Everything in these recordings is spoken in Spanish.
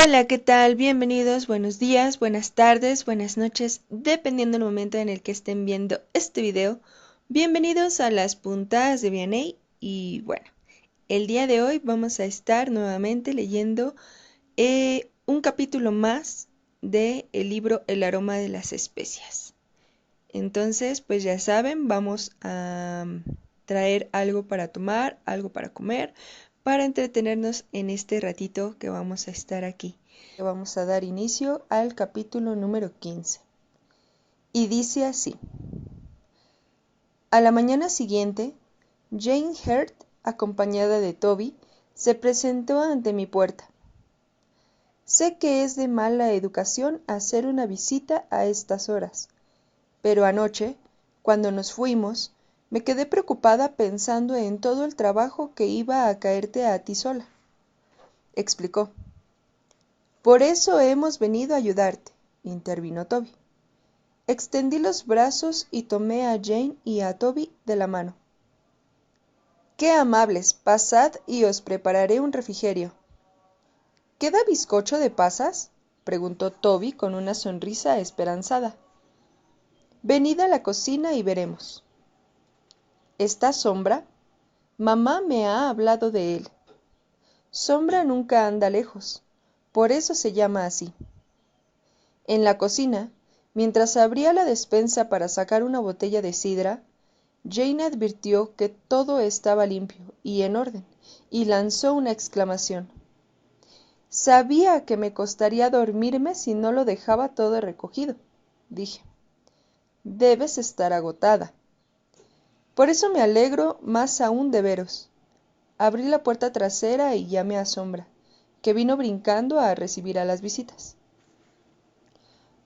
Hola, ¿qué tal? Bienvenidos, buenos días, buenas tardes, buenas noches, dependiendo del momento en el que estén viendo este video. Bienvenidos a las puntadas de Vianney y bueno, el día de hoy vamos a estar nuevamente leyendo un capítulo más del libro El aroma de las especias. Entonces, pues ya saben, vamos a traer algo para tomar, algo para comer, para entretenernos en este ratito que vamos a estar aquí. Vamos a dar inicio al capítulo número 15. Y dice así. A la mañana siguiente, Jane Hurt, acompañada de Toby, se presentó ante mi puerta. Sé que es de mala educación hacer una visita a estas horas, pero anoche, cuando nos fuimos, me quedé preocupada pensando en todo el trabajo que iba a caerte a ti sola, explicó. Por eso hemos venido a ayudarte, intervino Toby. Extendí los brazos y tomé a Jane y a Toby de la mano. ¡Qué amables! Pasad y os prepararé un refrigerio. ¿Queda bizcocho de pasas? Preguntó Toby con una sonrisa esperanzada. Venid a la cocina y veremos. ¿Está Sombra? Mamá me ha hablado de él. Sombra nunca anda lejos, por eso se llama así. En la cocina, mientras abría la despensa para sacar una botella de sidra, Jane advirtió que todo estaba limpio y en orden, y lanzó una exclamación. Sabía que me costaría dormirme si no lo dejaba todo recogido, dije. Debes estar agotada. Por eso me alegro más aún de veros. Abrí la puerta trasera y llamé a Sombra, que vino brincando a recibir a las visitas.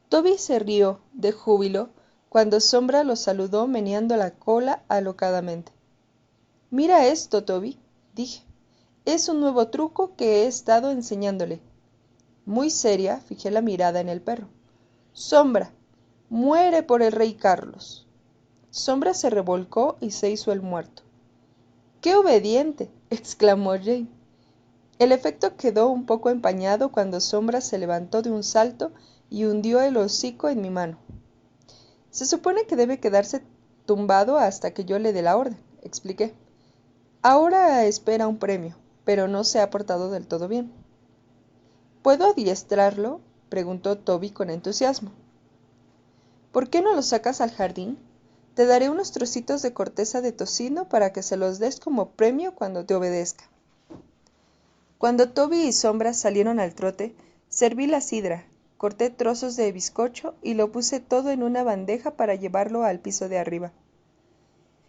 Toby se rió de júbilo cuando Sombra lo saludó meneando la cola alocadamente. Mira esto, Toby, dije. Es un nuevo truco que he estado enseñándole. Muy seria, fijé la mirada en el perro. Sombra, muere por el rey Carlos. Sombra se revolcó y se hizo el muerto. ¡Qué obediente! Exclamó Jane. El efecto quedó un poco empañado cuando Sombra se levantó de un salto y hundió el hocico en mi mano. Se supone que debe quedarse tumbado hasta que yo le dé la orden, expliqué. Ahora espera un premio, pero no se ha portado del todo bien. ¿Puedo adiestrarlo? Preguntó Toby con entusiasmo. ¿Por qué no lo sacas al jardín? Te daré unos trocitos de corteza de tocino para que se los des como premio cuando te obedezca. Cuando Toby y Sombra salieron al trote, serví la sidra, corté trozos de bizcocho y lo puse todo en una bandeja para llevarlo al piso de arriba.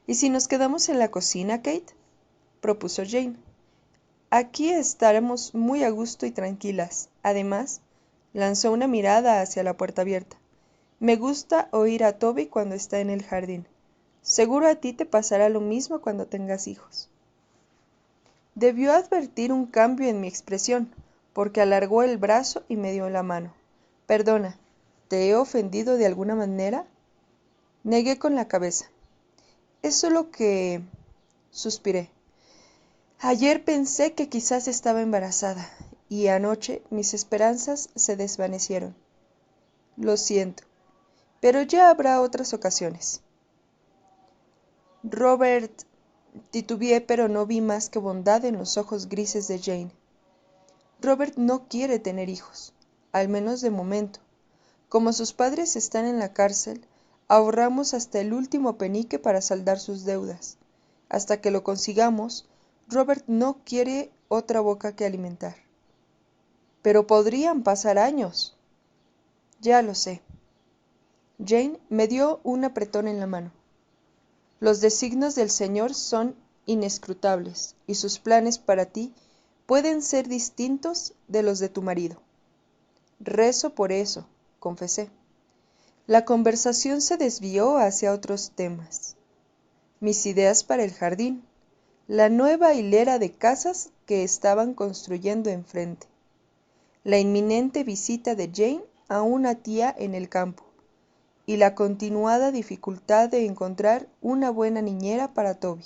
¿Y si nos quedamos en la cocina, Kate? Propuso Jane. Aquí estaremos muy a gusto y tranquilas. Además, lanzó una mirada hacia la puerta abierta. Me gusta oír a Toby cuando está en el jardín. Seguro a ti te pasará lo mismo cuando tengas hijos. Debió advertir un cambio en mi expresión, porque alargó el brazo y me dio la mano. Perdona, ¿te he ofendido de alguna manera? Negué con la cabeza. Es solo que... suspiré. Ayer pensé que quizás estaba embarazada, y anoche mis esperanzas se desvanecieron. Lo siento, pero ya habrá otras ocasiones. Robert, titubeé, pero no vi más que bondad en los ojos grises de Jane. Robert no quiere tener hijos, al menos de momento. Como sus padres están en la cárcel, ahorramos hasta el último penique para saldar sus deudas. Hasta que lo consigamos, Robert no quiere otra boca que alimentar. Pero podrían pasar años. Ya lo sé. Jane me dio un apretón en la mano. Los designios del Señor son inescrutables, y sus planes para ti pueden ser distintos de los de tu marido. Rezo por eso, confesé. La conversación se desvió hacia otros temas. Mis ideas para el jardín, la nueva hilera de casas que estaban construyendo enfrente, la inminente visita de Jane a una tía en el campo, y la continuada dificultad de encontrar una buena niñera para Toby.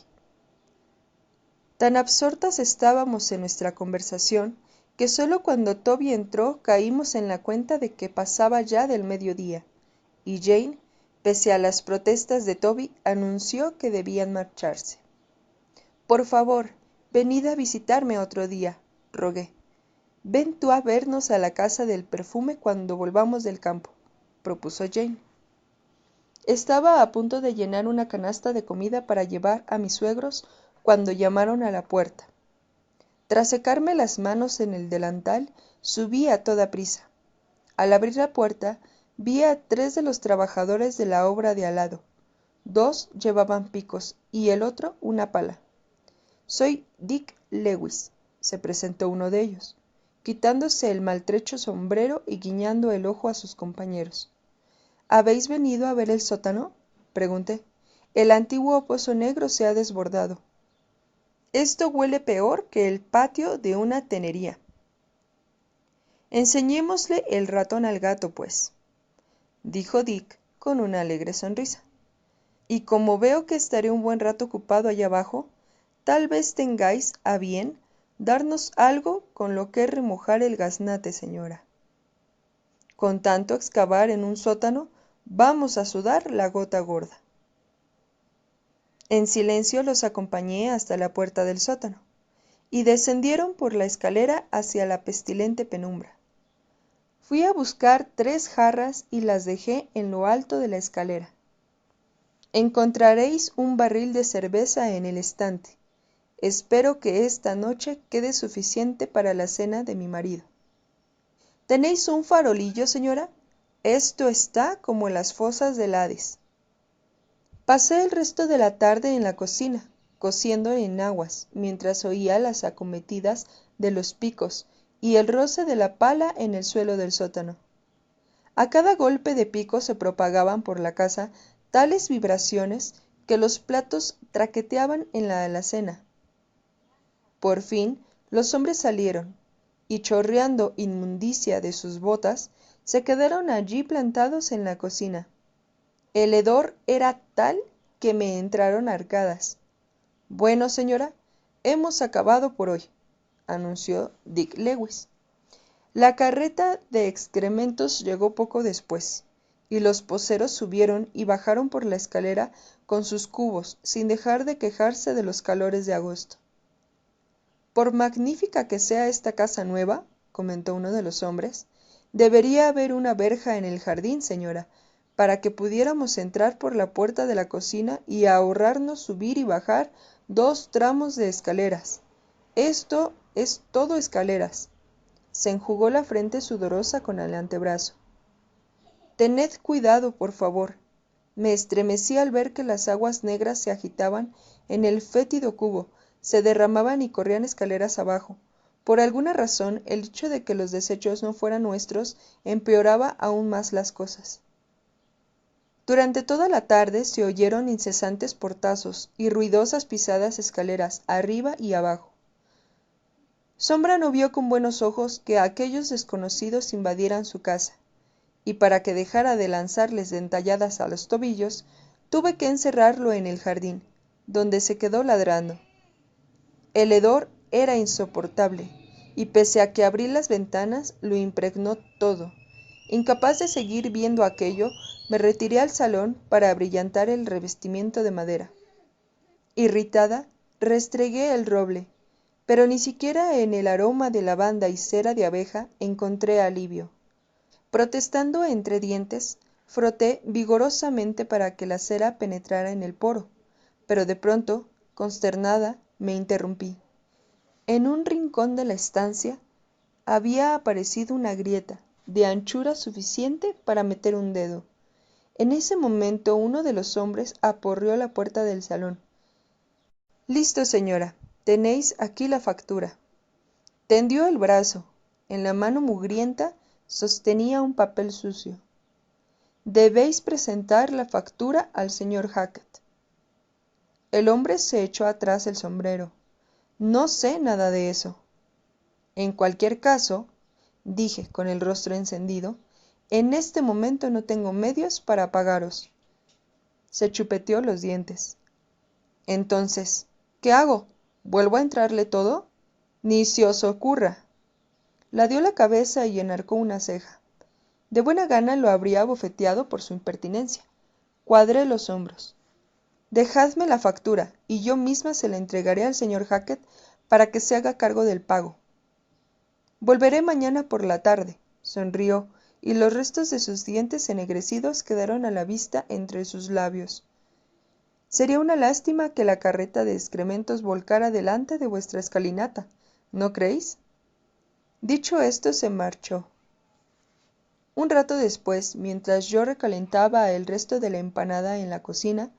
Tan absortas estábamos en nuestra conversación que sólo cuando Toby entró caímos en la cuenta de que pasaba ya del mediodía, y Jane, pese a las protestas de Toby, anunció que debían marcharse. Por favor, venid a visitarme otro día, rogué. Ven tú a vernos a la casa del perfume cuando volvamos del campo, propuso Jane. Estaba a punto de llenar una canasta de comida para llevar a mis suegros cuando llamaron a la puerta. Tras secarme las manos en el delantal, subí a toda prisa. Al abrir la puerta, vi a 3 de los trabajadores de la obra de al lado. 2 llevaban picos y el otro una pala. Soy Dick Lewis, se presentó uno de ellos, quitándose el maltrecho sombrero y guiñando el ojo a sus compañeros. ¿Habéis venido a ver el sótano?, pregunté. El antiguo pozo negro se ha desbordado. Esto huele peor que el patio de una tenería. Enseñémosle el ratón al gato, pues, dijo Dick con una alegre sonrisa. Y como veo que estaré un buen rato ocupado allá abajo, tal vez tengáis a bien darnos algo con lo que remojar el gaznate, señora. Con tanto excavar en un sótano, vamos a sudar la gota gorda. En silencio los acompañé hasta la puerta del sótano, y descendieron por la escalera hacia la pestilente penumbra. Fui a buscar 3 jarras y las dejé en lo alto de la escalera. Encontraréis un barril de cerveza en el estante. Espero que esta noche quede suficiente para la cena de mi marido. ¿Tenéis un farolillo, señora? Esto está como las fosas del Hades. Pasé el resto de la tarde en la cocina, cociendo enaguas, mientras oía las acometidas de los picos y el roce de la pala en el suelo del sótano. A cada golpe de pico se propagaban por la casa tales vibraciones que los platos traqueteaban en la alacena. Por fin los hombres salieron, y chorreando inmundicia de sus botas, se quedaron allí plantados en la cocina. El hedor era tal que me entraron arcadas. Bueno, señora, hemos acabado por hoy, anunció Dick Lewis. La carreta de excrementos llegó poco después, y los poseros subieron y bajaron por la escalera con sus cubos, sin dejar de quejarse de los calores de agosto. Por magnífica que sea esta casa nueva, comentó uno de los hombres, debería haber una verja en el jardín, señora, para que pudiéramos entrar por la puerta de la cocina y ahorrarnos subir y bajar 2 tramos de escaleras. Esto es todo escaleras. Se enjugó la frente sudorosa con el antebrazo. Tened cuidado, por favor. Me estremecí al ver que las aguas negras se agitaban en el fétido cubo, se derramaban y corrían escaleras abajo. Por alguna razón, el hecho de que los desechos no fueran nuestros empeoraba aún más las cosas. Durante toda la tarde se oyeron incesantes portazos y ruidosas pisadas escaleras arriba y abajo. Sombra no vio con buenos ojos que aquellos desconocidos invadieran su casa, y para que dejara de lanzarles dentalladas a los tobillos, tuve que encerrarlo en el jardín, donde se quedó ladrando. El hedor era insoportable, y pese a que abrí las ventanas, lo impregnó todo. Incapaz de seguir viendo aquello, me retiré al salón para abrillantar el revestimiento de madera. Irritada, restregué el roble, pero ni siquiera en el aroma de lavanda y cera de abeja encontré alivio. Protestando entre dientes, froté vigorosamente para que la cera penetrara en el poro, pero de pronto, consternada, me interrumpí. En un rincón de la estancia había aparecido una grieta, de anchura suficiente para meter un dedo. En ese momento uno de los hombres aporreó la puerta del salón. «Listo, señora, tenéis aquí la factura». Tendió el brazo. En la mano mugrienta sostenía un papel sucio. «Debéis presentar la factura al señor Hackett». El hombre se echó atrás el sombrero. «No sé nada de eso». «En cualquier caso», dije con el rostro encendido, «en este momento no tengo medios para pagaros». Se chupeteó los dientes. «Entonces, ¿qué hago? ¿Vuelvo a entrarle todo?» «Ni se os ocurra». Ladeó la cabeza y enarcó una ceja. De buena gana lo habría abofeteado por su impertinencia. Cuadré los hombros. Dejadme la factura, y yo misma se la entregaré al señor Hackett para que se haga cargo del pago. Volveré mañana por la tarde, sonrió, y los restos de sus dientes ennegrecidos quedaron a la vista entre sus labios. Sería una lástima que la carreta de excrementos volcara delante de vuestra escalinata, ¿no creéis? Dicho esto, se marchó. Un rato después, mientras yo recalentaba el resto de la empanada en la cocina,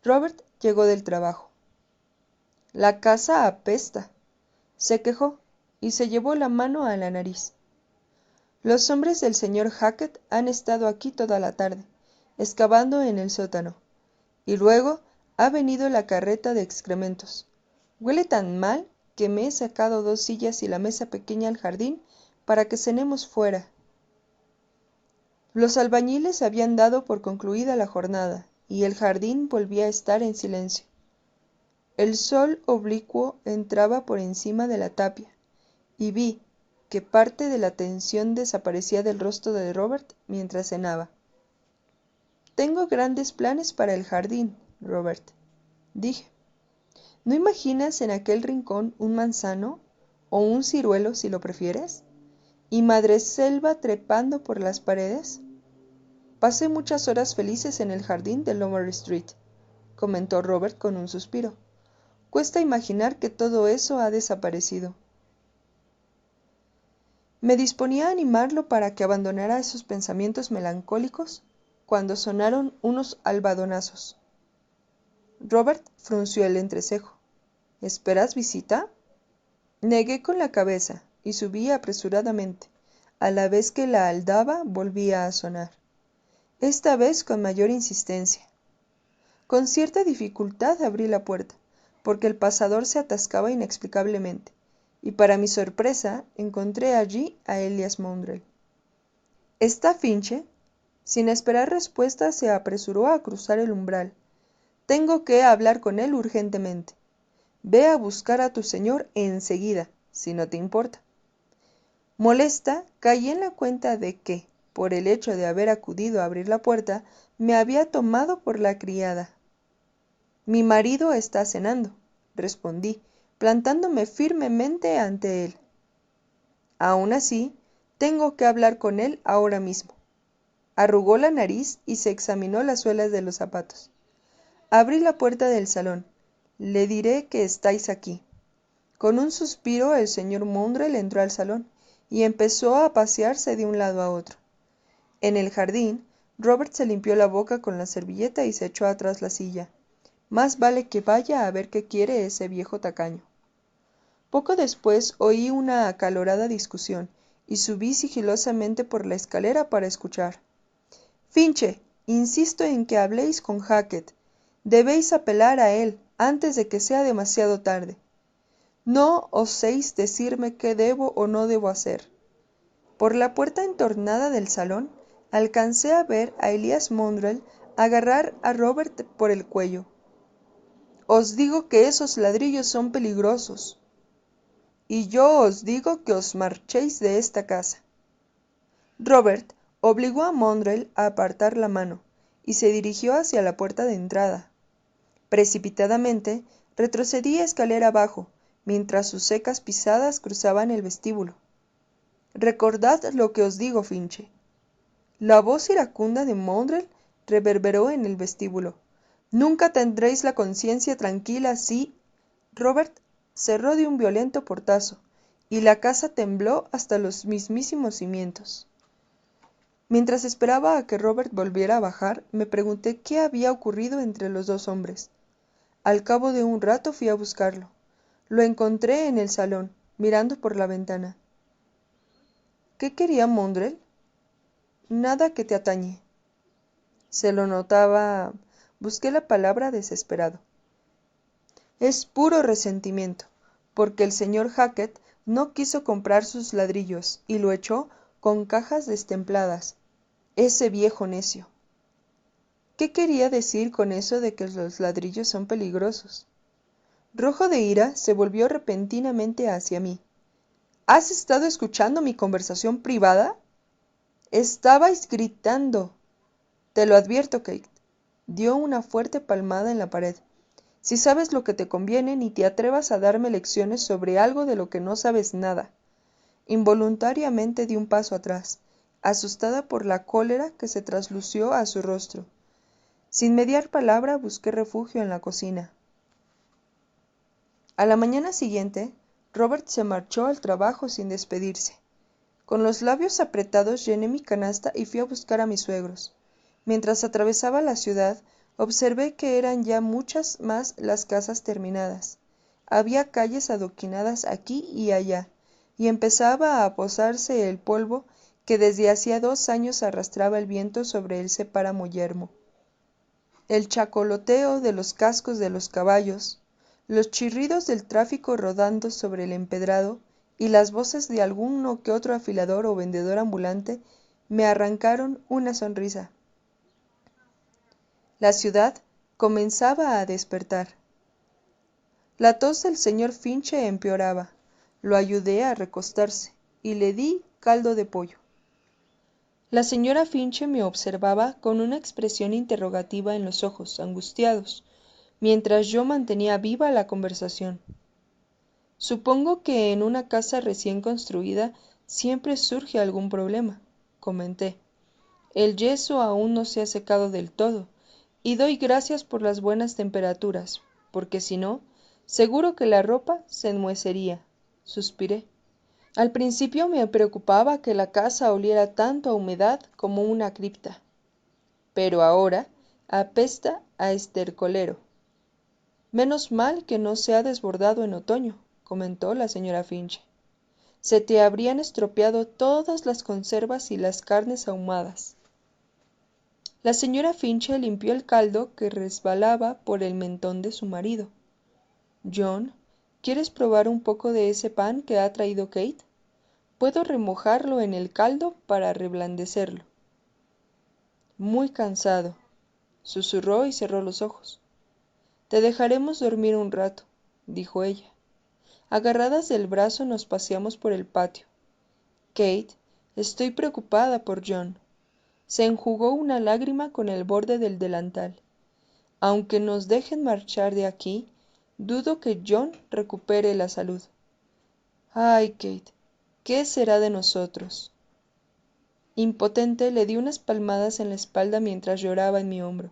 Robert llegó del trabajo. La casa apesta, se quejó, y se llevó la mano a la nariz. Los hombres del señor Hackett han estado aquí toda la tarde, excavando en el sótano, y luego ha venido la carreta de excrementos. Huele tan mal que me he sacado 2 sillas y la mesa pequeña al jardín para que cenemos fuera. Los albañiles habían dado por concluida la jornada, y el jardín volvía a estar en silencio. El sol oblicuo entraba por encima de la tapia, y vi que parte de la tensión desaparecía del rostro de Robert mientras cenaba. «Tengo grandes planes para el jardín, Robert», dije. «¿No imaginas en aquel rincón un manzano, o un ciruelo si lo prefieres? ¿Y madreselva trepando por las paredes?» «Pasé muchas horas felices en el jardín de Lombard Street», comentó Robert con un suspiro. «Cuesta imaginar que todo eso ha desaparecido». Me disponía a animarlo para que abandonara esos pensamientos melancólicos cuando sonaron unos albadonazos. Robert frunció el entrecejo. «¿Esperas visita?» Negué con la cabeza y subí apresuradamente, a la vez que la aldaba volvía a sonar. Esta vez con mayor insistencia. Con cierta dificultad abrí la puerta, porque el pasador se atascaba inexplicablemente, y para mi sorpresa encontré allí a Elias Maundrell. «¿Está Finche?» Sin esperar respuesta se apresuró a cruzar el umbral. «Tengo que hablar con él urgentemente. Ve a buscar a tu señor enseguida, si no te importa». Molesta, caí en la cuenta de que, por el hecho de haber acudido a abrir la puerta, me había tomado por la criada. «Mi marido está cenando», respondí, plantándome firmemente ante él. «Aún así, tengo que hablar con él ahora mismo». Arrugó la nariz y se examinó las suelas de los zapatos. Abrí la puerta del salón. «Le diré que estáis aquí». Con un suspiro el señor Maundrell entró al salón y empezó a pasearse de un lado a otro. En el jardín, Robert se limpió la boca con la servilleta y se echó atrás la silla. Más vale que vaya a ver qué quiere ese viejo tacaño. Poco después oí una acalorada discusión y subí sigilosamente por la escalera para escuchar. «Finche, insisto en que habléis con Hackett. Debéis apelar a él antes de que sea demasiado tarde. No oséis decirme qué debo o no debo hacer». Por la puerta entornada del salón alcancé a ver a Elias Maundrell agarrar a Robert por el cuello. «Os digo que esos ladrillos son peligrosos». «Y yo os digo que os marchéis de esta casa». Robert obligó a Maundrell a apartar la mano y se dirigió hacia la puerta de entrada. Precipitadamente retrocedí escalera abajo, mientras sus secas pisadas cruzaban el vestíbulo. «Recordad lo que os digo, Finche». La voz iracunda de Maundrell reverberó en el vestíbulo. «Nunca tendréis la conciencia tranquila si...» Robert cerró de un violento portazo, y la casa tembló hasta los mismísimos cimientos. Mientras esperaba a que Robert volviera a bajar, me pregunté qué había ocurrido entre los dos hombres. Al cabo de un rato fui a buscarlo. Lo encontré en el salón, mirando por la ventana. «¿Qué quería Maundrell?» «Nada que te atañe». Se lo notaba. Busqué la palabra desesperado. «Es puro resentimiento, porque el señor Hackett no quiso comprar sus ladrillos y lo echó con cajas destempladas. Ese viejo necio». ¿Qué quería decir con eso de que los ladrillos son peligrosos? Rojo de ira, se volvió repentinamente hacia mí. ¿Has estado escuchando mi conversación privada? Estabais gritando. Te lo advierto, Kate. Dio una fuerte palmada en la pared. Si sabes lo que te conviene, ni te atrevas a darme lecciones sobre algo de lo que no sabes nada. Involuntariamente di un paso atrás, asustada por la cólera que se traslució a su rostro. Sin mediar palabra busqué refugio en la cocina. A la mañana siguiente, Robert se marchó al trabajo sin despedirse. Con los labios apretados llené mi canasta y fui a buscar a mis suegros. Mientras atravesaba la ciudad, observé que eran ya muchas más las casas terminadas. Había calles adoquinadas aquí y allá, y empezaba a posarse el polvo que desde hacía 2 años arrastraba el viento sobre ese páramo yermo. El chacoloteo de los cascos de los caballos, los chirridos del tráfico rodando sobre el empedrado y las voces de alguno que otro afilador o vendedor ambulante me arrancaron una sonrisa. La ciudad comenzaba a despertar. La tos del señor Finch empeoraba. Lo ayudé a recostarse y le di caldo de pollo. La señora Finch me observaba con una expresión interrogativa en los ojos, angustiados, mientras yo mantenía viva la conversación. Supongo que en una casa recién construida siempre surge algún problema, comenté. El yeso aún no se ha secado del todo, y doy gracias por las buenas temperaturas, porque si no, seguro que la ropa se enmohecería, suspiré. Al principio me preocupaba que la casa oliera tanto a humedad como una cripta, pero ahora apesta a estercolero. Menos mal que no se ha desbordado en otoño, comentó la señora Finch. Se te habrían estropeado todas las conservas y las carnes ahumadas. La señora Finch limpió el caldo que resbalaba por el mentón de su marido. John, ¿quieres probar un poco de ese pan que ha traído Kate? Puedo remojarlo en el caldo para reblandecerlo. Muy cansado, susurró y cerró los ojos. Te dejaremos dormir un rato, dijo ella. Agarradas del brazo nos paseamos por el patio. Kate, estoy preocupada por John. Se enjugó una lágrima con el borde del delantal. Aunque nos dejen marchar de aquí, dudo que John recupere la salud. Ay, Kate, ¿qué será de nosotros? Impotente le di unas palmadas en la espalda mientras lloraba en mi hombro.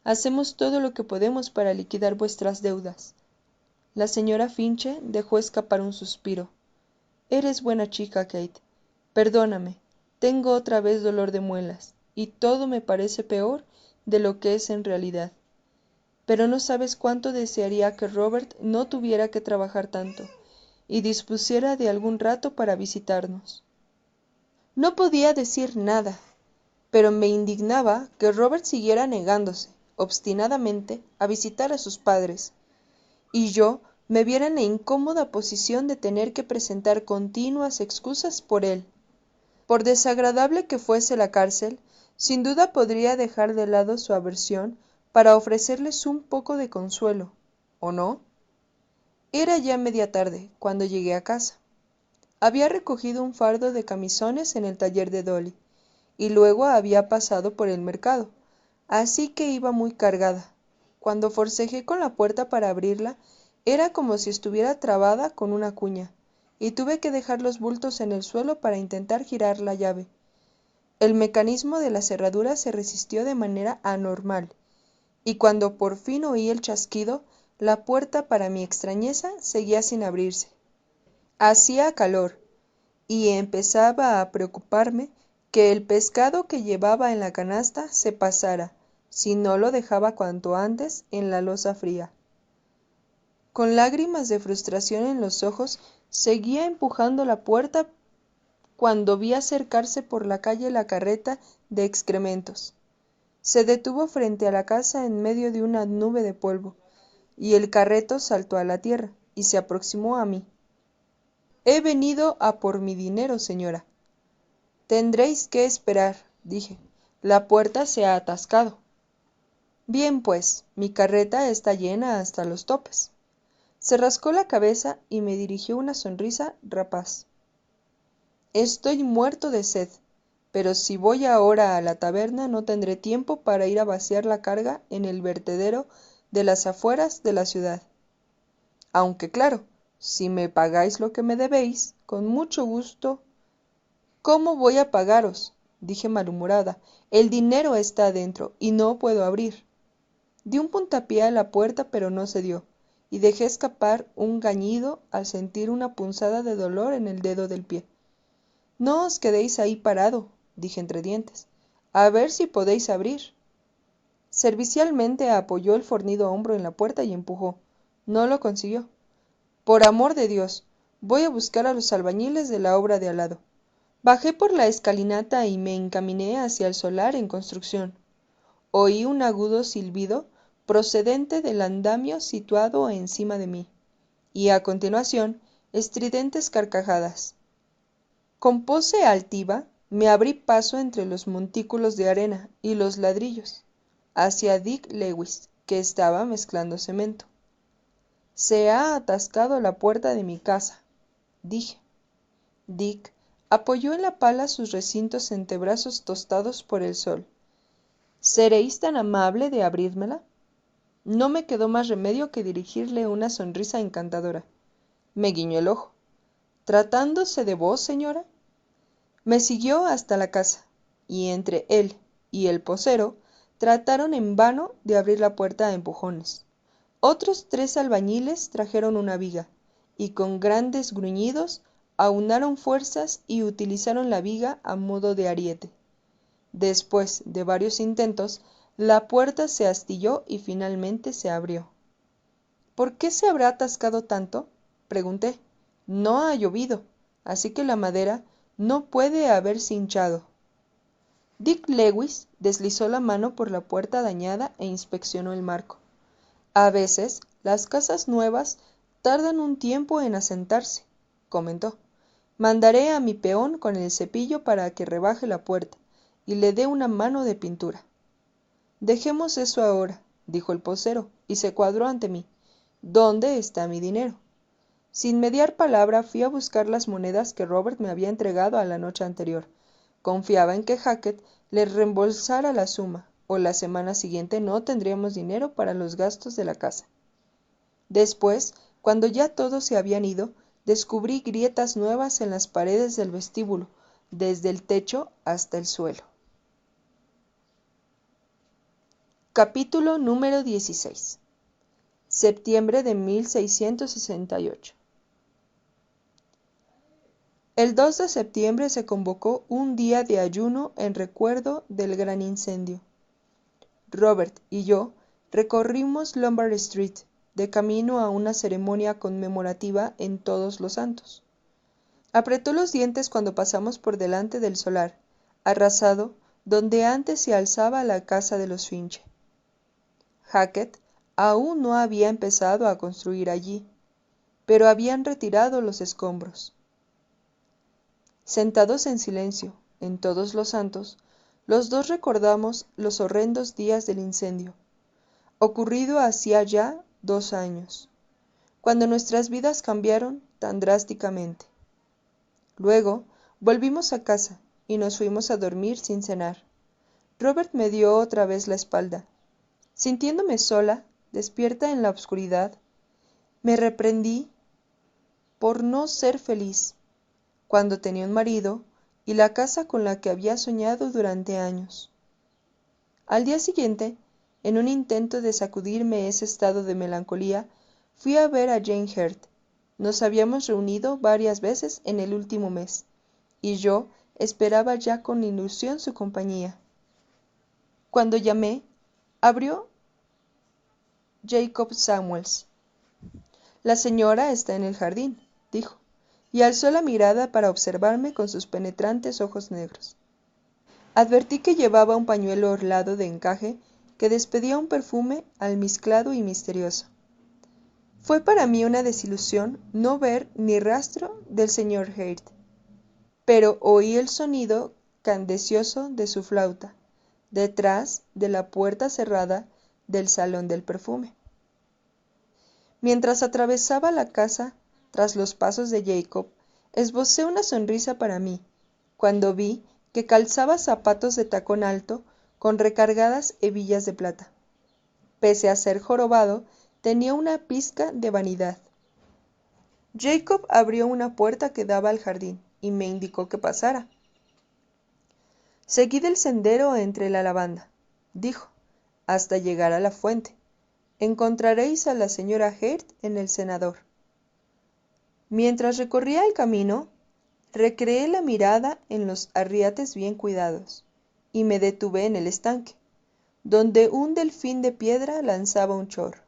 Hacemos todo lo que podemos para liquidar vuestras deudas. La señora Finch dejó escapar un suspiro. Eres buena chica, Kate. Perdóname, tengo otra vez dolor de muelas, y todo me parece peor de lo que es en realidad. Pero no sabes cuánto desearía que Robert no tuviera que trabajar tanto, y dispusiera de algún rato para visitarnos. No podía decir nada, pero me indignaba que Robert siguiera negándose, obstinadamente, a visitar a sus padres, y yo me viera en la incómoda posición de tener que presentar continuas excusas por él. Por desagradable que fuese la cárcel, sin duda podría dejar de lado su aversión para ofrecerles un poco de consuelo, ¿o no? Era ya media tarde cuando llegué a casa. Había recogido un fardo de camisones en el taller de Dolly, y luego había pasado por el mercado, así que iba muy cargada. Cuando forcejé con la puerta para abrirla, era como si estuviera trabada con una cuña, y tuve que dejar los bultos en el suelo para intentar girar la llave. El mecanismo de la cerradura se resistió de manera anormal, y cuando por fin oí el chasquido, la puerta, para mi extrañeza, seguía sin abrirse. Hacía calor, y empezaba a preocuparme que el pescado que llevaba en la canasta se pasara, si no lo dejaba cuanto antes en la loza fría. Con lágrimas de frustración en los ojos, seguía empujando la puerta cuando vi acercarse por la calle la carreta de excrementos. Se detuvo frente a la casa en medio de una nube de polvo, y el carreto saltó a la tierra y se aproximó a mí. He venido a por mi dinero, señora. Tendréis que esperar, dije. La puerta se ha atascado. Bien, pues, mi carreta está llena hasta los topes. Se rascó la cabeza y me dirigió una sonrisa rapaz. Estoy muerto de sed, pero si voy ahora a la taberna no tendré tiempo para ir a vaciar la carga en el vertedero de las afueras de la ciudad. Aunque claro, si me pagáis lo que me debéis, con mucho gusto. ¿Cómo voy a pagaros?, dije malhumorada. El dinero está adentro y no puedo abrir. Di un puntapié a la puerta, pero no se dio, y dejé escapar un gañido al sentir una punzada de dolor en el dedo del pie. No os quedéis ahí parado, dije entre dientes, a ver si podéis abrir. Servicialmente apoyó el fornido hombro en la puerta y empujó. No lo consiguió. Por amor de Dios, voy a buscar a los albañiles de la obra de al lado. Bajé por la escalinata y me encaminé hacia el solar en construcción. Oí un agudo silbido procedente del andamio situado encima de mí, y a continuación estridentes carcajadas. Con pose altiva me abrí paso entre los montículos de arena y los ladrillos, hacia Dick Lewis, que estaba mezclando cemento. Se ha atascado la puerta de mi casa, dije. Dick apoyó en la pala sus recintos antebrazos tostados por el sol. ¿Seréis tan amable de abrírmela? No me quedó más remedio que dirigirle una sonrisa encantadora. Me guiñó el ojo. ¿Tratándose de vos, señora? Me siguió hasta la casa, y entre él y el posero trataron en vano de abrir la puerta a empujones. Otros 3 albañiles trajeron una viga, y con grandes gruñidos aunaron fuerzas y utilizaron la viga a modo de ariete. Después de varios intentos, la puerta se astilló y finalmente se abrió. ¿Por qué se habrá atascado tanto?, pregunté. No ha llovido, así que la madera no puede haberse hinchado. Dick Lewis deslizó la mano por la puerta dañada e inspeccionó el marco. A veces las casas nuevas tardan un tiempo en asentarse, comentó. Mandaré a mi peón con el cepillo para que rebaje la puerta y le dé una mano de pintura. Dejemos eso ahora, dijo el posero, y se cuadró ante mí. ¿Dónde está mi dinero? Sin mediar palabra fui a buscar las monedas que Robert me había entregado a la noche anterior. Confiaba en que Hackett le reembolsara la suma, o la semana siguiente no tendríamos dinero para los gastos de la casa. Después, cuando ya todos se habían ido, descubrí grietas nuevas en las paredes del vestíbulo, desde el techo hasta el suelo. Capítulo número 16. Septiembre de 1668. El 2 de septiembre se convocó un día de ayuno en recuerdo del gran incendio. Robert y yo recorrimos Lombard Street, de camino a una ceremonia conmemorativa en Todos los Santos. Apretó los dientes cuando pasamos por delante del solar, arrasado, donde antes se alzaba la casa de los Finch. Hackett aún no había empezado a construir allí, pero habían retirado los escombros. Sentados en silencio, en Todos los Santos, los dos recordamos los horrendos días del incendio, ocurrido hacía ya 2 años, cuando nuestras vidas cambiaron tan drásticamente. Luego volvimos a casa y nos fuimos a dormir sin cenar. Robert me dio otra vez la espalda. Sintiéndome sola, despierta en la oscuridad, me reprendí por no ser feliz, cuando tenía un marido y la casa con la que había soñado durante años. Al día siguiente, en un intento de sacudirme ese estado de melancolía, fui a ver a Jane Eyre. Nos habíamos reunido varias veces en el último mes, y yo esperaba ya con ilusión su compañía. Cuando llamé, abrió Jacob Samuels. La señora está en el jardín, dijo, y alzó la mirada para observarme con sus penetrantes ojos negros. Advertí que llevaba un pañuelo orlado de encaje que despedía un perfume almizclado y misterioso. Fue para mí una desilusión no ver ni rastro del señor Eyre, pero oí el sonido cadencioso de su flauta, detrás de la puerta cerrada del salón del perfume. Mientras atravesaba la casa, tras los pasos de Jacob, esbocé una sonrisa para mí, cuando vi que calzaba zapatos de tacón alto con recargadas hebillas de plata. Pese a ser jorobado, tenía una pizca de vanidad. Jacob abrió una puerta que daba al jardín y me indicó que pasara. Seguid el sendero entre la lavanda, dijo, hasta llegar a la fuente. Encontraréis a la señora Hairt en el cenador. Mientras recorría el camino, recreé la mirada en los arriates bien cuidados, y me detuve en el estanque, donde un delfín de piedra lanzaba un chorro,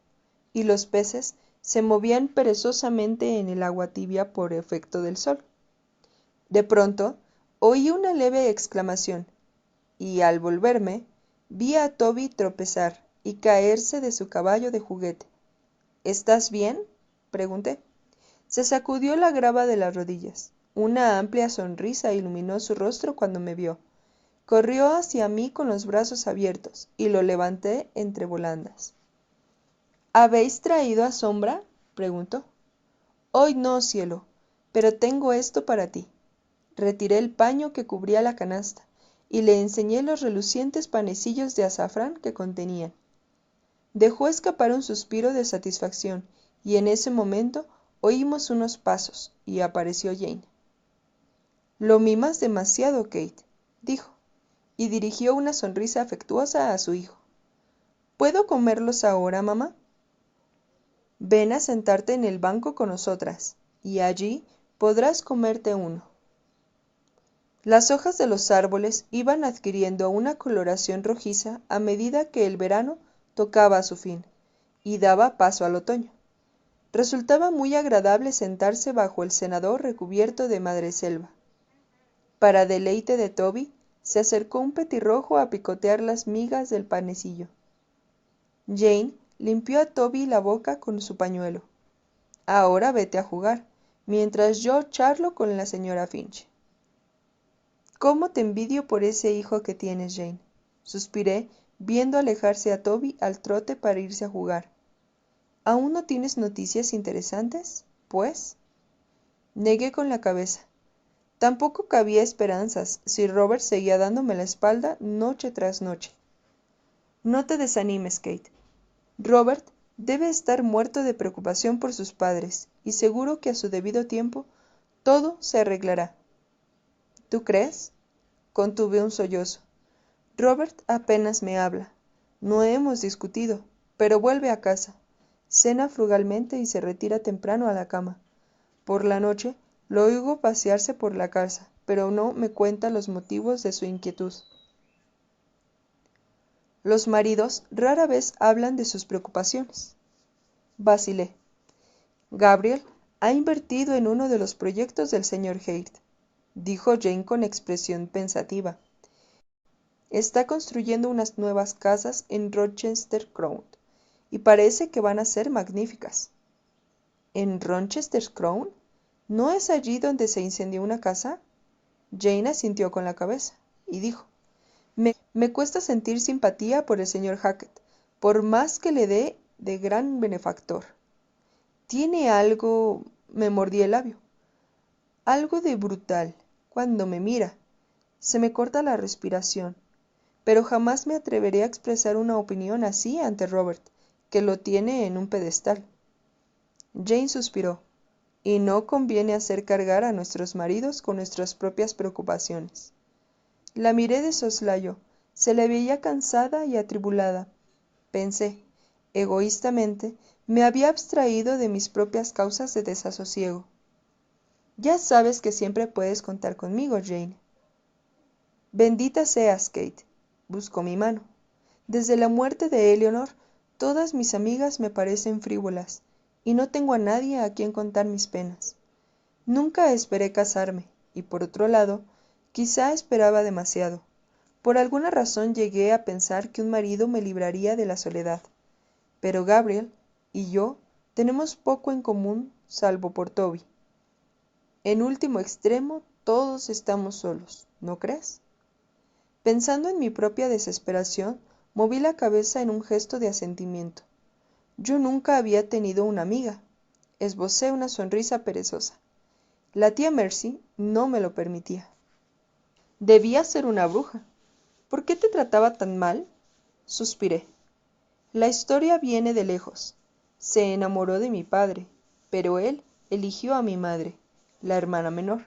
y los peces se movían perezosamente en el agua tibia por efecto del sol. De pronto, oí una leve exclamación, y al volverme, vi a Toby tropezar y caerse de su caballo de juguete. ¿Estás bien?, pregunté. Se sacudió la grava de las rodillas. Una amplia sonrisa iluminó su rostro cuando me vio. Corrió hacia mí con los brazos abiertos, y lo levanté entre volandas. ¿Habéis traído a Sombra?, preguntó. Hoy no, cielo, pero tengo esto para ti. Retiré el paño que cubría la canasta, y le enseñé los relucientes panecillos de azafrán que contenían. Dejó escapar un suspiro de satisfacción, y en ese momento oímos unos pasos, y apareció Jane. Lo mimas demasiado, Kate, dijo, y dirigió una sonrisa afectuosa a su hijo. ¿Puedo comerlos ahora, mamá? Ven a sentarte en el banco con nosotras, y allí podrás comerte uno. Las hojas de los árboles iban adquiriendo una coloración rojiza a medida que el verano tocaba a su fin, y daba paso al otoño. Resultaba muy agradable sentarse bajo el cenador recubierto de madreselva. Para deleite de Toby, se acercó un petirrojo a picotear las migas del panecillo. Jane limpió a Toby la boca con su pañuelo. Ahora vete a jugar, mientras yo charlo con la señora Finch. ¿Cómo te envidio por ese hijo que tienes, Jane? Suspiré, viendo alejarse a Toby al trote para irse a jugar. ¿Aún no tienes noticias interesantes, pues? Negué con la cabeza. Tampoco cabía esperanzas si Robert seguía dándome la espalda noche tras noche. No te desanimes, Kate. Robert debe estar muerto de preocupación por sus padres, y seguro que a su debido tiempo todo se arreglará. ¿Tú crees? Contuve un sollozo. Robert apenas me habla. No hemos discutido, pero vuelve a casa. Cena frugalmente y se retira temprano a la cama. Por la noche lo oigo pasearse por la casa, pero no me cuenta los motivos de su inquietud. Los maridos rara vez hablan de sus preocupaciones. Vacilé. Gabriel ha invertido en uno de los proyectos del señor Hairt, dijo Jane con expresión pensativa. Está construyendo unas nuevas casas en Rochester Crown, y parece que van a ser magníficas. ¿En Rochester Crown? ¿No es allí donde se incendió una casa? Jane asintió con la cabeza, y dijo, me cuesta sentir simpatía por el señor Hackett, por más que le dé de gran benefactor. Tiene algo... me mordí el labio. Algo de brutal, cuando me mira. Se me corta la respiración, pero jamás me atreveré a expresar una opinión así ante Robert, que lo tiene en un pedestal. Jane suspiró. Y no conviene hacer cargar a nuestros maridos con nuestras propias preocupaciones. La miré de soslayo. Se la veía cansada y atribulada. Pensé, egoístamente, me había abstraído de mis propias causas de desasosiego. Ya sabes que siempre puedes contar conmigo, Jane. Bendita seas, Kate. Buscó mi mano. Desde la muerte de Eleanor, todas mis amigas me parecen frívolas, y no tengo a nadie a quien contar mis penas. Nunca esperé casarme, y por otro lado, quizá esperaba demasiado. Por alguna razón llegué a pensar que un marido me libraría de la soledad. Pero Gabriel y yo tenemos poco en común, salvo por Toby. En último extremo, todos estamos solos, ¿no crees? Pensando en mi propia desesperación, moví la cabeza en un gesto de asentimiento. Yo nunca había tenido una amiga. Esbocé una sonrisa perezosa. La tía Mercy no me lo permitía. Debía ser una bruja. ¿Por qué te trataba tan mal? Suspiré. La historia viene de lejos. Se enamoró de mi padre, pero él eligió a mi madre, la hermana menor.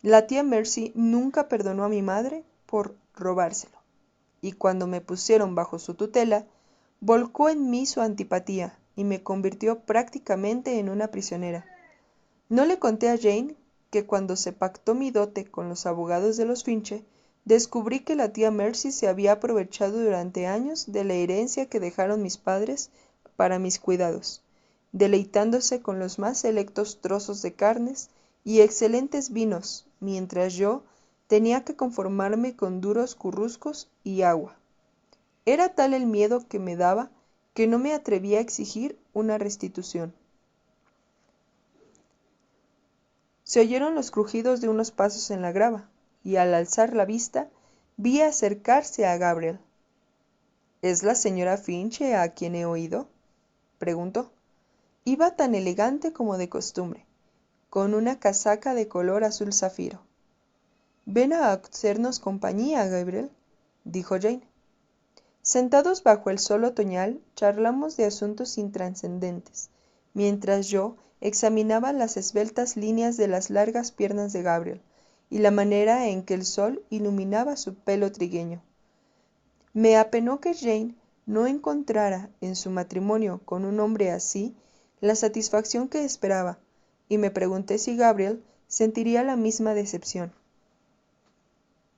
La tía Mercy nunca perdonó a mi madre por robárselo, y cuando me pusieron bajo su tutela, volcó en mí su antipatía y me convirtió prácticamente en una prisionera. No le conté a Jane que cuando se pactó mi dote con los abogados de los Finch, descubrí que la tía Mercy se había aprovechado durante años de la herencia que dejaron mis padres para mis cuidados, deleitándose con los más selectos trozos de carnes y excelentes vinos, mientras yo tenía que conformarme con duros curruscos y agua. Era tal el miedo que me daba que no me atreví a exigir una restitución. Se oyeron los crujidos de unos pasos en la grava, y al alzar la vista vi acercarse a Gabriel. ¿Es la señora Finch a quien he oído? Preguntó. Iba tan elegante como de costumbre, con una casaca de color azul zafiro. Ven a hacernos compañía, Gabriel, dijo Jane. Sentados bajo el sol otoñal, charlamos de asuntos intranscendentes, mientras yo examinaba las esbeltas líneas de las largas piernas de Gabriel y la manera en que el sol iluminaba su pelo trigueño. Me apenó que Jane no encontrara en su matrimonio con un hombre así la satisfacción que esperaba, y me pregunté si Gabriel sentiría la misma decepción.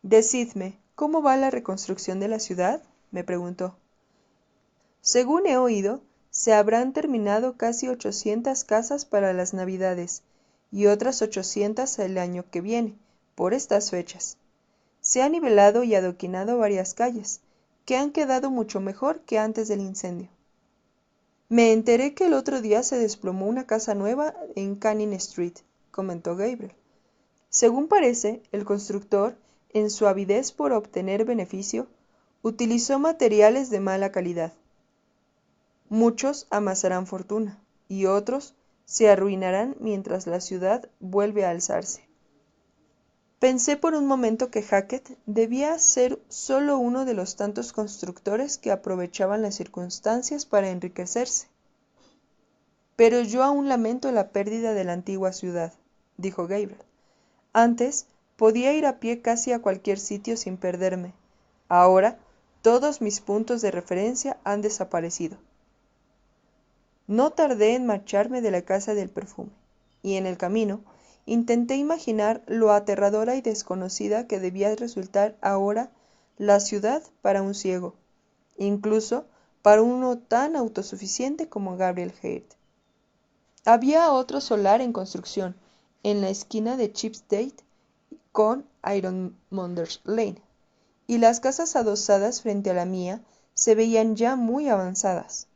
Decidme, ¿cómo va la reconstrucción de la ciudad? Me preguntó. Según he oído, se habrán terminado casi 800 casas para las Navidades y otras 800 el año que viene, por estas fechas. Se han nivelado y adoquinado varias calles, que han quedado mucho mejor que antes del incendio. Me enteré que el otro día se desplomó una casa nueva en Canning Street, comentó Gabriel. Según parece, el constructor, en su avidez por obtener beneficio, utilizó materiales de mala calidad. Muchos amasarán fortuna, y otros se arruinarán mientras la ciudad vuelve a alzarse. Pensé por un momento que Hackett debía ser solo uno de los tantos constructores que aprovechaban las circunstancias para enriquecerse. Pero yo aún lamento la pérdida de la antigua ciudad, dijo Gabriel. Antes podía ir a pie casi a cualquier sitio sin perderme. Ahora todos mis puntos de referencia han desaparecido. No tardé en marcharme de la casa del perfume, y en el camino intenté imaginar lo aterradora y desconocida que debía resultar ahora la ciudad para un ciego, incluso para uno tan autosuficiente como Gabriel Haight. Había otro solar en construcción, en la esquina de Cheapside con Ironmongers Lane, y las casas adosadas frente a la mía se veían ya muy avanzadas.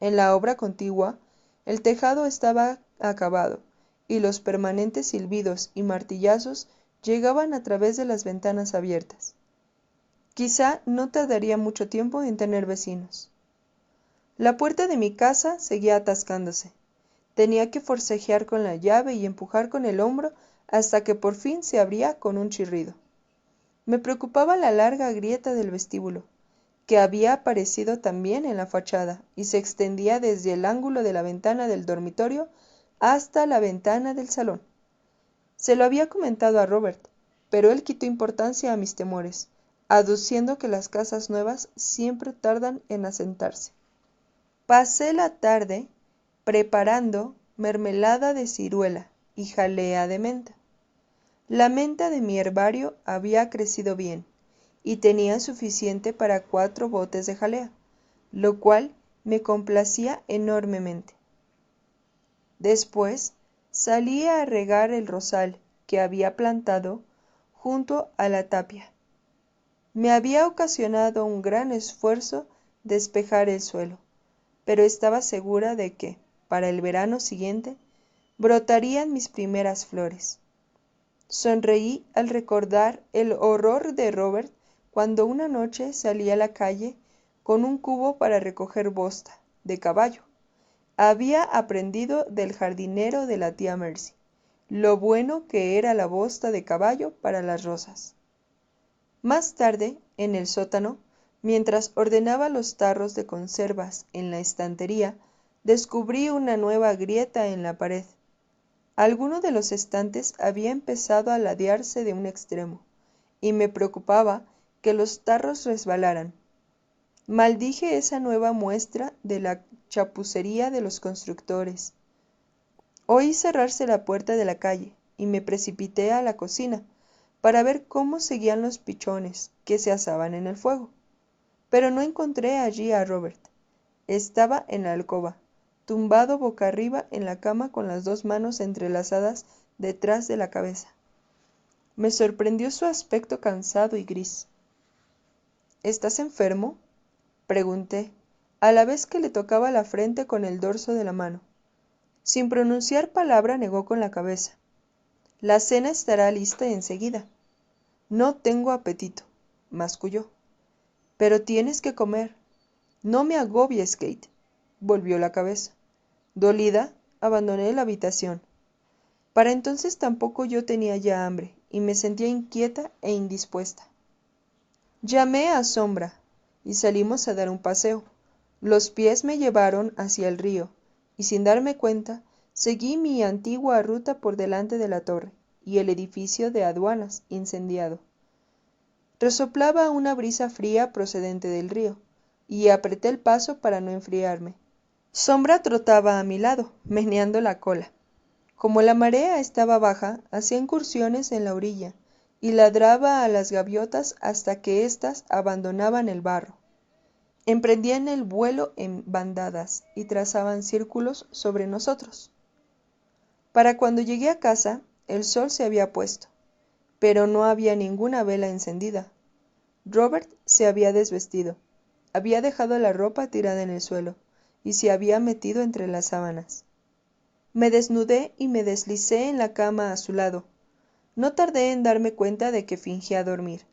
En la obra contigua, el tejado estaba acabado, y los permanentes silbidos y martillazos llegaban a través de las ventanas abiertas. Quizá no tardaría mucho tiempo en tener vecinos. La puerta de mi casa seguía atascándose. Tenía que forcejear con la llave y empujar con el hombro hasta que por fin se abría con un chirrido. Me preocupaba la larga grieta del vestíbulo, que había aparecido también en la fachada y se extendía desde el ángulo de la ventana del dormitorio hasta la ventana del salón. Se lo había comentado a Robert, pero él quitó importancia a mis temores, aduciendo que las casas nuevas siempre tardan en asentarse. Pasé la tarde preparando mermelada de ciruela y jalea de menta. La menta de mi herbario había crecido bien y tenía suficiente para 4 botes de jalea, lo cual me complacía enormemente. Después salí a regar el rosal que había plantado junto a la tapia. Me había ocasionado un gran esfuerzo despejar el suelo, pero estaba segura de que, para el verano siguiente, brotarían mis primeras flores. Sonreí al recordar el horror de Robert cuando una noche salí a la calle con un cubo para recoger bosta, de caballo. Había aprendido del jardinero de la tía Mercy lo bueno que era la bosta de caballo para las rosas. Más tarde, en el sótano, mientras ordenaba los tarros de conservas en la estantería, descubrí una nueva grieta en la pared. Alguno de los estantes había empezado a ladearse de un extremo, y me preocupaba que los tarros resbalaran. Maldije esa nueva muestra de la chapucería de los constructores. Oí cerrarse la puerta de la calle, y me precipité a la cocina, para ver cómo seguían los pichones que se asaban en el fuego. Pero no encontré allí a Robert. Estaba en la alcoba, tumbado boca arriba en la cama con las dos manos entrelazadas detrás de la cabeza. Me sorprendió su aspecto cansado y gris. ¿Estás enfermo?, pregunté, a la vez que le tocaba la frente con el dorso de la mano. Sin pronunciar palabra negó con la cabeza. La cena estará lista enseguida. No tengo apetito, masculló. Pero tienes que comer. No me agobies, Kate. Volvió la cabeza. Dolida, abandoné la habitación. Para entonces tampoco yo tenía ya hambre, y me sentía inquieta e indispuesta. Llamé a Sombra, y salimos a dar un paseo. Los pies me llevaron hacia el río, y sin darme cuenta, seguí mi antigua ruta por delante de la torre y el edificio de aduanas incendiado. Resoplaba una brisa fría procedente del río, y apreté el paso para no enfriarme. Sombra trotaba a mi lado, meneando la cola. Como la marea estaba baja, hacía incursiones en la orilla, y ladraba a las gaviotas hasta que éstas abandonaban el barro. Emprendían el vuelo en bandadas y trazaban círculos sobre nosotros. Para cuando llegué a casa, el sol se había puesto, pero no había ninguna vela encendida. Robert se había desvestido, había dejado la ropa tirada en el suelo, y se había metido entre las sábanas. Me desnudé y me deslicé en la cama a su lado. No tardé en darme cuenta de que fingía dormir.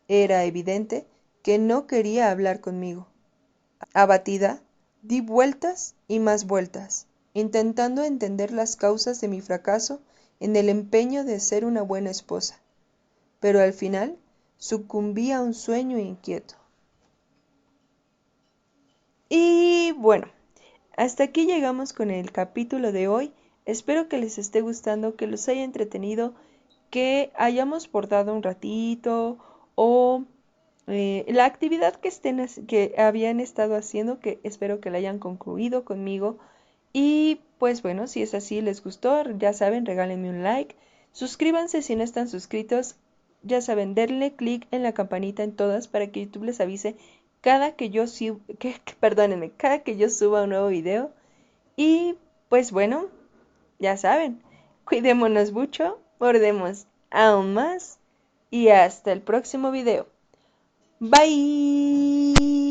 Era evidente que no quería hablar conmigo. Abatida, di vueltas y más vueltas, intentando entender las causas de mi fracaso en el empeño de ser una buena esposa, pero al final sucumbí a un sueño inquieto. Y bueno, hasta aquí llegamos con el capítulo de hoy. Espero que les esté gustando, que los haya entretenido, que hayamos bordado un ratito o la actividad que habían estado haciendo, que espero que la hayan concluido conmigo. Y pues bueno, si es así, les gustó, ya saben, regálenme un like, suscríbanse si no están suscritos, ya saben, denle clic en la campanita en todas para que YouTube les avise cada que yo cada que yo suba un nuevo video. Y pues bueno, ya saben, cuidémonos mucho, bordemos aún más y hasta el próximo video. Bye.